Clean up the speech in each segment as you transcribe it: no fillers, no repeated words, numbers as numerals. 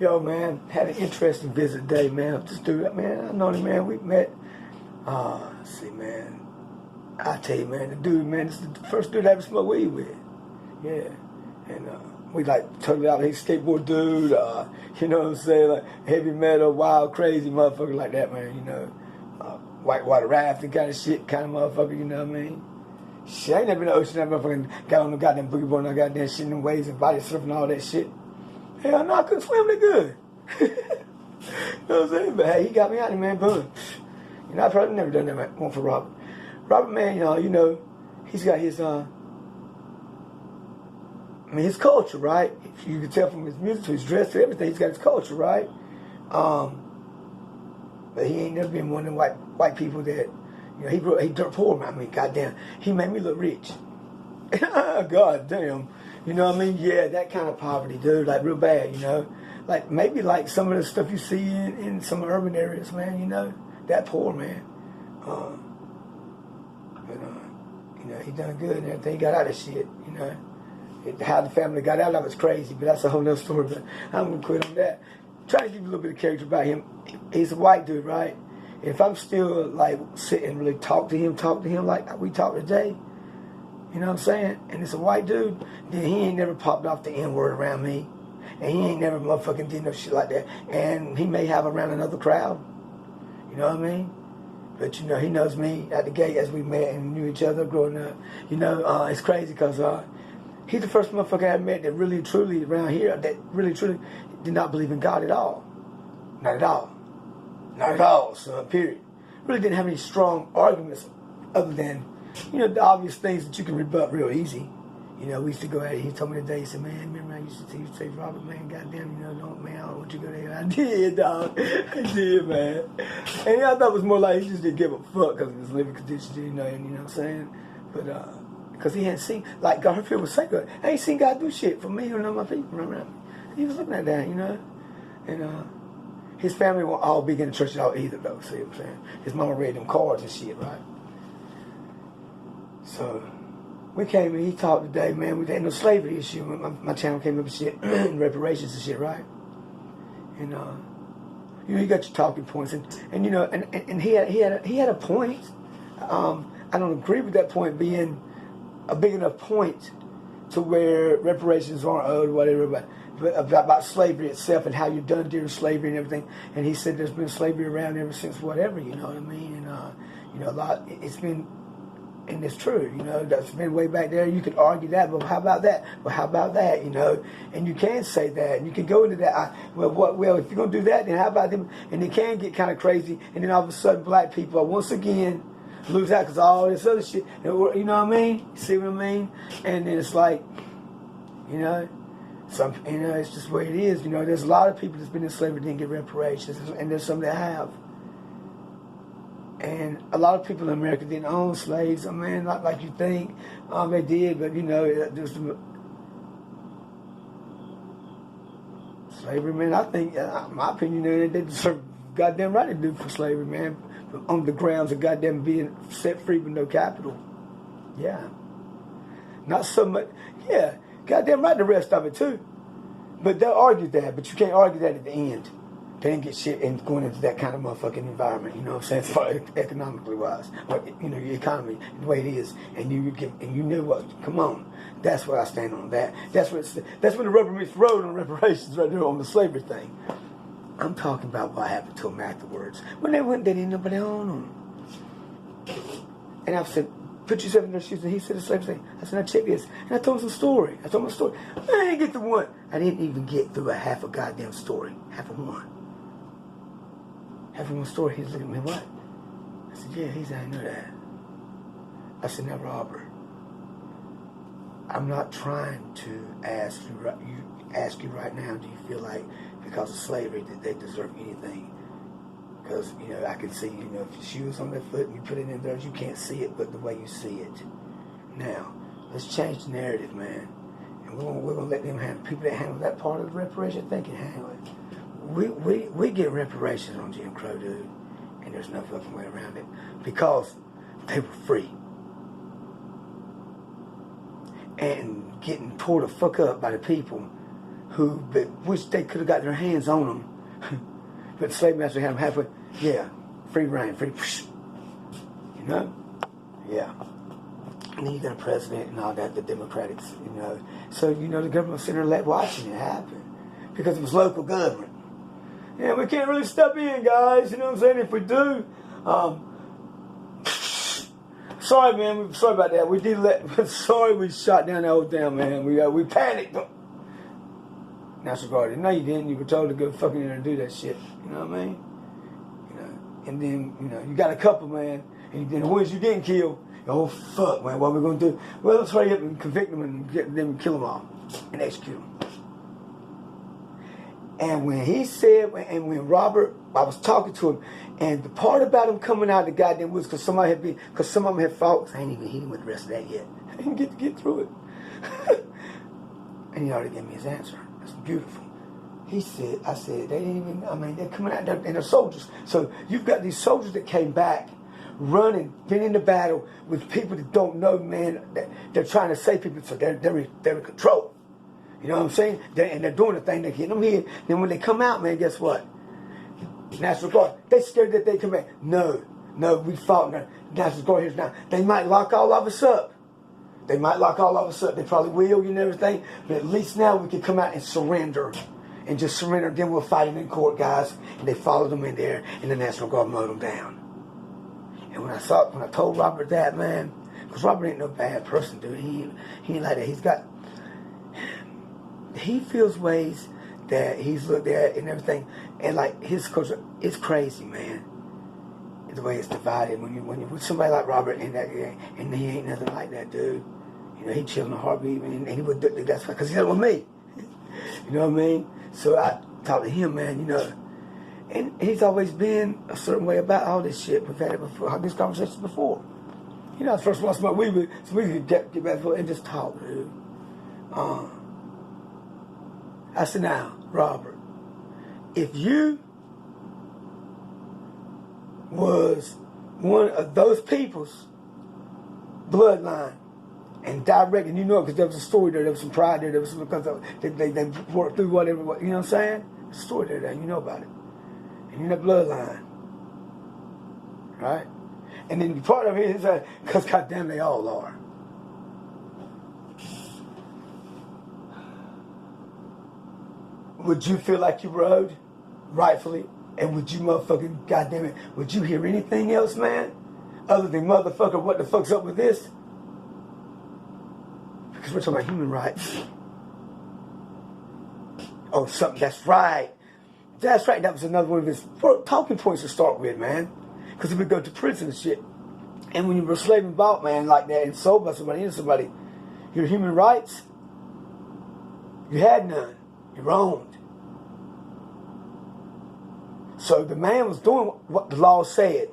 Yo, man, had an interesting visit day, man. This dude, man, I know him, man. We met. Let's see, man. I tell you, man, the dude, man, this is the first dude I ever smoked weed with. Yeah, and we like totally out. He's a skateboard dude. You know what I'm saying? Like heavy metal, wild, crazy motherfucker like that, man. You know, whitewater rafting kind of shit, kind of motherfucker. You know what I mean? Shit, I ain't never been in the ocean. That motherfucking got on the goddamn boogie board and I goddamn shit in the waves and body surfing and all that shit. Hell no, I couldn't swim that good. You know what I'm saying? But hey, he got me out there, man. Boom. You know, I probably never done that, man. One for Robert. Robert, man, you know, he's got his, his culture, right? You can tell from his music to his dress to everything, he's got his culture, right? But he ain't never been one of them white people that, you know, he dirt poor. I mean, goddamn, he made me look rich. God damn. You know what I mean? Yeah, that kind of poverty, dude, like real bad, you know? Like maybe like some of the stuff you see in some urban areas, man, you know? That poor, man. You know, he done good and everything. He got out of shit, you know? How the family got out of it was crazy, but that's a whole nother story, but I'm going to quit on that. Try to give you a little bit of character about him. He's a white dude, right? If I'm still, like, sitting and really talk to him like we talk today, you know what I'm saying? And it's a white dude, then he ain't never popped off the N-word around me. And he ain't never motherfucking did no shit like that. And he may have around another crowd. You know what I mean? But, you know, he knows me at the gate as we met and knew each other growing up. You know, it's crazy because he's the first motherfucker I met that really, truly, around here, that really, truly did not believe in God at all. Not at all. Not at all, son, period. Really didn't have any strong arguments other than, you know, the obvious things that you can rebut real easy. You know, we used to go at it. He told me today, he said, man, remember I used to say, Robert, man, goddamn, you know, don't, man, I don't want you to go there. I did, dog. I did, man. And I thought it was more like he just didn't give a fuck because of his living conditions, you know what I'm saying? But, because he hadn't seen, like Garfield was saying, I ain't seen God do shit for me or none of my people around me. He was looking at that, you know? And, his family won't all be in the church at all either, though, see what I'm saying? His mama read them cards and shit, right? So, we came and he talked today, man. We had no slavery issue. My channel came up with shit, reparations and shit, right? And you know, you got your talking points, and you know, and he had a point. I don't agree with that point being a big enough point to where reparations aren't owed, whatever, but about slavery itself and how you're done during slavery and everything. And he said there's been slavery around ever since whatever, you know what I mean? And you know, a lot. It's been. And it's true, you know, that's been way back there. You could argue that, but how about that? Well, how about that, you know? And you can say that, and you can go into that. Well, if you're going to do that, then how about them? And it can get kind of crazy, and then all of a sudden black people once again lose out because all this other shit. You know what I mean? See what I mean? And then it's like, you know, it's just the way it is. You know, there's a lot of people that's been in slavery didn't get reparations, and there's some that have. And a lot of people in America didn't own slaves. I mean, not like you think. They did, but you know, there's slavery, man. I think, my opinion, they deserve goddamn right to do for slavery, man. On the grounds of goddamn being set free with no capital. Yeah. Not so much. Yeah, goddamn right the rest of it too. But they'll argue that, but you can't argue that at the end. They didn't get shit in going into that kind of motherfucking environment, you know what I'm saying, as far as economically wise. Or, you know, your economy, the way it is, and you know what, come on. That's where I stand on that. That's when the rubber meets the road on reparations right there on the slavery thing. I'm talking about what happened to them afterwards. When they went, they didn't nobody own them. And I said, put yourself in their shoes, and he said the slave thing. I said, now check this. And I told him some story. I told him a story. I didn't get to one. I didn't even get through a half a goddamn story. Half of one. Half of one story. He's looking at me, what? I said, yeah, he said, I know that. I said, now, Robert, I'm not trying to ask you right now, do you feel like because of slavery that they deserve anything? Because, you know, I can see, you know, if your shoes on their foot and you put it in there, you can't see it but the way you see it. Now, let's change the narrative, man. And we're gonna let them handle, people that handle that part of the reparation thing can handle it. We get reparations on Jim Crow, dude, and there's no fucking way around it because they were free. And getting tore the fuck up by the people who wish they could have got their hands on them. But the slave master had them halfway. Yeah, free reign, free. You know? Yeah. And then you got a president and all that, the Democrats, you know. So, you know, the government sitting there watching it happen. Because it was local government. Yeah, we can't really step in, guys. You know what I'm saying? If we do, sorry, man. Sorry about that. We did sorry, we shot down the old damn man. We panicked. National Guard. No, you didn't. You were told to go fucking in there and do that shit. You know what I mean? You know. And then, you know, you got a couple, man. And then the ones you didn't kill, oh fuck, man. What are we gonna do? Well, let's hurry up and convict them and get them and kill them all and execute them. And when he said, and when Robert, I was talking to him, and the part about him coming out of the goddamn woods, because some of them had fought. I ain't even hit him with the rest of that yet. I didn't get through it. And he already gave me his answer. That's beautiful. He said, I said, they didn't even, I mean, they're coming out there, and they're soldiers. So you've got these soldiers that came back, running, been in the battle with people that don't know, man, that they're trying to save people, so they're in control. You know what I'm saying? And they're doing the thing, they're getting them here. Then when they come out, man, guess what? National Guard, they scared that they come back. No, we fought. National Guard here's now. They might lock all of us up. They probably will, you know, everything. But at least now we can come out and surrender. And just surrender. Then we'll fight them in court, guys. And they followed them in there, and the National Guard mowed them down. And when I told Robert that, man, because Robert ain't no bad person, dude. He ain't like that. He feels ways that he's looked at and everything, and like his culture, it's crazy, man. The way it's divided when you're with somebody like Robert and he ain't nothing like that, dude. You know, he chilling a heartbeat, and he would do that's because he's not with me. You know what I mean? So I talked to him, man. You know, and he's always been a certain way about all this shit. We've had it before, had these conversations before. You know, the first one I smoked weed with, so we could get back and just talk, dude. I said, now, Robert, if you was one of those people's bloodline and direct, and you know it because there was a story there was some pride there was some, because they worked through whatever, you know what I'm saying? There's a story there, you know about it. And you're in that bloodline, right? And then part of it is because goddamn they all are. Would you feel like you rode rightfully? And would you motherfucking, goddamn it, would you hear anything else, man? Other than motherfucker, what the fuck's up with this? Because we're talking about human rights. Oh, something, that's right. That's right, that was another one of his talking points to start with, man. Because he would go to prison and shit. And when you were slave and bought, man, like that, and sold by somebody, into somebody, your human rights, you had none. You're owned. So the man was doing what the law said.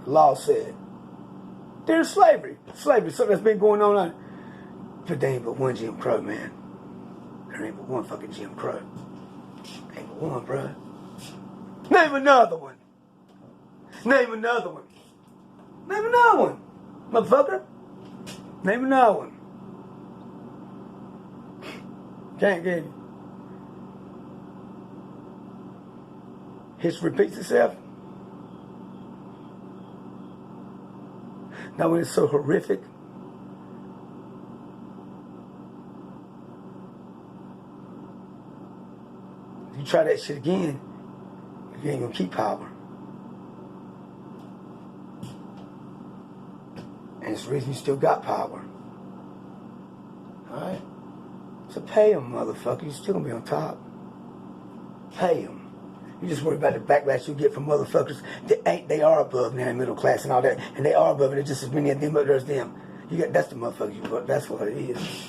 The law said. There's slavery. Slavery, something that's been going on. But there ain't but one Jim Crow, man. There ain't but one fucking Jim Crow. Ain't but one, bro. Name another one. Name another one. Name another one. Motherfucker. Name another one. Can't get it. History repeats itself. Now when it's so horrific, if you try that shit again, you ain't gonna keep power. And it's the reason you still got power. Alright? So pay them, motherfucker. You're still gonna be on top. Pay them. You just worry about the backlash you get from motherfuckers that they are above now, middle class and all that, and they are above it. There's just as many of them, but there's them. That's the motherfuckers you put. That's what it is.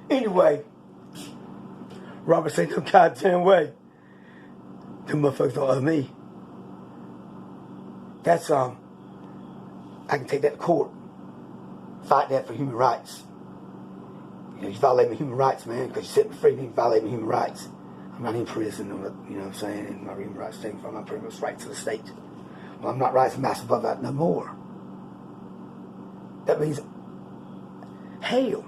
Anyway, Robert said, no goddamn way. Them motherfuckers don't owe me. That's I can take that to court. Fight that for human rights. You know, you violate my human rights, man, because you set me free, you violate my human rights. I'm not in prison, you know what I'm saying, and my human rights taken from my pretty much right to the state. Well, I'm not right to master above that no more. That means hell.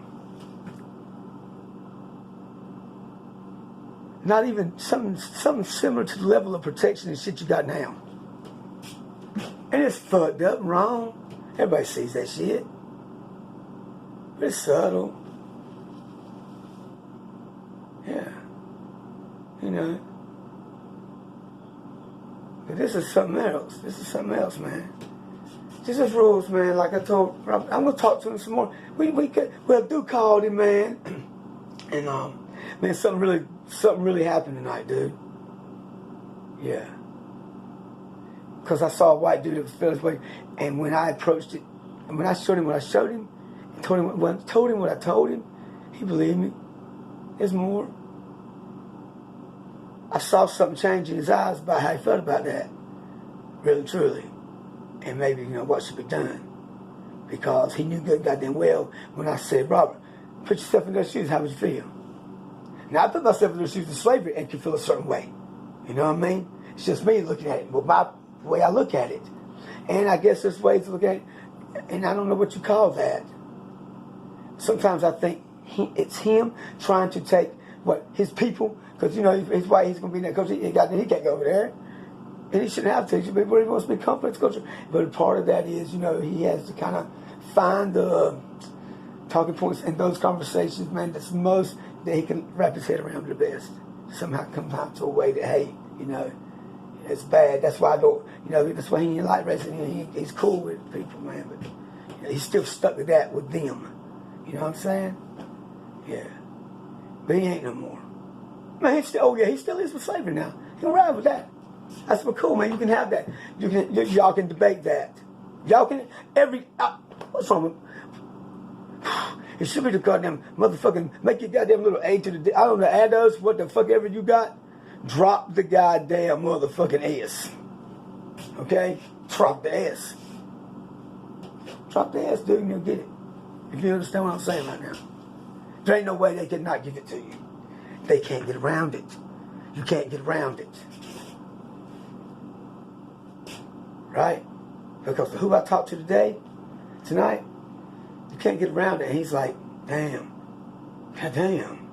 Not even something similar to the level of protection and shit you got now. And it's fucked up and wrong. Everybody sees that shit. But it's subtle. Yeah. You know. But this is something else. This is something else, man. This is rules, man. Like I told Rob, I'm gonna talk to him some more. Well, Duke called him, man. And man, something really happened tonight, dude. Yeah. Because I saw a white dude that was feeling his way, and when I approached it, and when I showed him what I showed him, and told him what I told him, he believed me. There's more. I saw something change in his eyes about how he felt about that, really, truly, and maybe, you know, what should be done. Because he knew good goddamn well when I said, Robert, put yourself in those shoes, how would you feel? Now, I put myself in those shoes of slavery and can feel a certain way. You know what I mean? It's just me looking at it, but my way I look at it. And I guess there's ways to look at it, and I don't know what you call that. Sometimes I think it's him trying to take his people, because, you know, he's white, he's going to be in that culture, he can't go over there. And he shouldn't have to. He should be where he wants to be comfortable in his culture. But a part of that is, you know, he has to kind of find the talking points in those conversations, man, that's most that he can wrap his head around the best. Somehow come out to a way that, hey, you know, it's bad. That's why I don't, you know, that's why he ain't like racing. He's cool with people, man, but you know, he's still stuck to that with them. You know what I'm saying? Yeah. But he ain't no more. Man, he still is with slavery now. He can ride with that. That's what cool, man. You can have that. Y'all can debate that. Y'all can, what's wrong with, it should be the goddamn motherfucking, make your goddamn little A to the, I don't know, add us, what the fuck ever you got, drop the goddamn motherfucking S. Okay? Drop the S. Drop the S, dude, and you'll get it. If you understand what I'm saying right now. There ain't no way they could not give it to you. They can't get around it. You can't get around it. Right? Because who I talked to tonight, you can't get around it. And he's like, damn. Goddamn.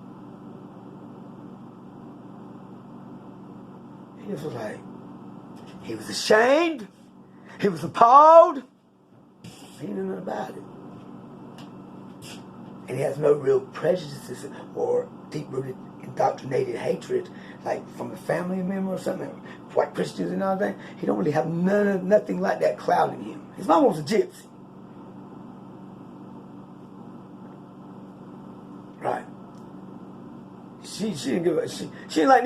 He was like, he was ashamed. He was appalled. He knew nothing about it. And he has no real prejudices or deep-rooted, indoctrinated hatred, like from a family member or something, white Christians and all that. He don't really have nothing like that clouding him. His mom was a gypsy. Right. She didn't give a, she didn't like neither